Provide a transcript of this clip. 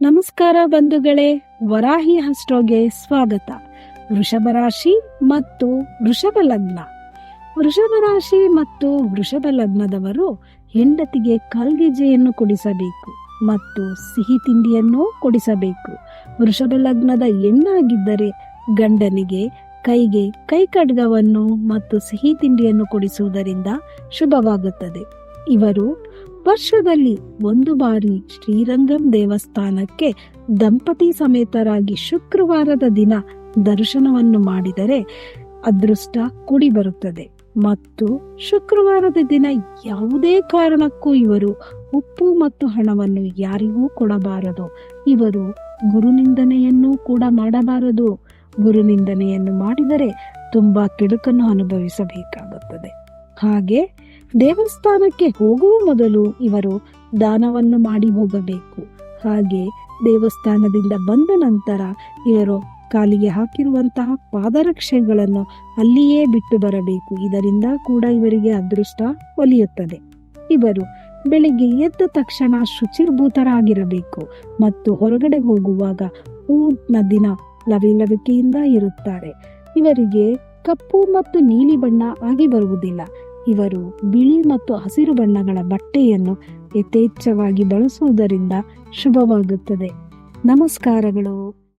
ನಮಸ್ಕಾರ ಬಂಧುಗಳೇ, ವರಾಹಿ ಅಸ್ಟ್ರೋಗೆ ಸ್ವಾಗತ. ವೃಷಭ ರಾಶಿ ಮತ್ತು ವೃಷಭ ಲಗ್ನ. ವೃಷಭ ರಾಶಿ ಮತ್ತು ವೃಷಭ ಲಗ್ನದವರು ಹೆಂಡತಿಗೆ ಕಲ್ಗೆಜ್ಜೆಯನ್ನು ಕೊಡಿಸಬೇಕು ಮತ್ತು ಸಿಹಿ ತಿಂಡಿಯನ್ನು ಕೊಡಿಸಬೇಕು. ವೃಷಭ ಲಗ್ನದ ಹೆಣ್ಣಾಗಿದ್ದರೆ ಗಂಡನಿಗೆ ಕೈಗೆ ಕೈಕಡ್ಗವನ್ನು ಮತ್ತು ಸಿಹಿ ತಿಂಡಿಯನ್ನು ಕೊಡಿಸುವುದರಿಂದ ಶುಭವಾಗುತ್ತದೆ. ಇವರು ವರ್ಷದಲ್ಲಿ ಒಂದು ಬಾರಿ ಶ್ರೀರಂಗಂ ದೇವಸ್ಥಾನಕ್ಕೆ ದಂಪತಿ ಸಮೇತರಾಗಿ ಶುಕ್ರವಾರದ ದಿನ ದರ್ಶನವನ್ನು ಮಾಡಿದರೆ ಅದೃಷ್ಟ ಕೂಡಿ ಬರುತ್ತದೆ. ಮತ್ತು ಶುಕ್ರವಾರದ ದಿನ ಯಾವುದೇ ಕಾರಣಕ್ಕೂ ಇವರು ಉಪ್ಪು ಮತ್ತು ಹಣವನ್ನು ಯಾರಿಗೂ ಕೊಡಬಾರದು. ಇವರು ಗುರುನಿಂದನೆಯನ್ನು ಕೂಡ ಮಾಡಬಾರದು. ಗುರುನಿಂದನೆಯನ್ನು ಮಾಡಿದರೆ ತುಂಬಾ ಕೆಡುಕನ್ನು ಅನುಭವಿಸಬೇಕಾಗುತ್ತದೆ. ಹಾಗೆ ದೇವಸ್ಥಾನಕ್ಕೆ ಹೋಗುವ ಮೊದಲು ಇವರು ದಾನವನ್ನು ಮಾಡಿ ಹೋಗಬೇಕು. ಹಾಗೆ ದೇವಸ್ಥಾನದಿಂದ ಬಂದ ನಂತರ ಇವರು ಕಾಲಿಗೆ ಹಾಕಿರುವಂತಹ ಪಾದರಕ್ಷೆಗಳನ್ನು ಅಲ್ಲಿಯೇ ಬಿಟ್ಟು ಬರಬೇಕು. ಇದರಿಂದ ಕೂಡ ಇವರಿಗೆ ಅದೃಷ್ಟ ಒಲಿಯುತ್ತದೆ. ಇವರು ಬೆಳಿಗ್ಗೆ ಎದ್ದ ತಕ್ಷಣ ಶುಚಿರ್ಭೂತರಾಗಿರಬೇಕು ಮತ್ತು ಹೊರಗಡೆ ಹೋಗುವಾಗ ಪೂರ್ಣ ದಿನ ಲವಿಲವಿಕೆಯಿಂದ ಇರುತ್ತಾರೆ. ಇವರಿಗೆ ಕಪ್ಪು ಮತ್ತು ನೀಲಿ ಬಣ್ಣ ಆಗಿ ಬರುವುದಿಲ್ಲ. ಇವರು ಬಿಳಿ ಮತ್ತು ಹಸಿರು ಬಣ್ಣಗಳ ಬಟ್ಟೆಯನ್ನು ಯಥೇಚ್ಛವಾಗಿ ಬಳಸುವುದರಿಂದ ಶುಭವಾಗುತ್ತದೆ. ನಮಸ್ಕಾರಗಳು.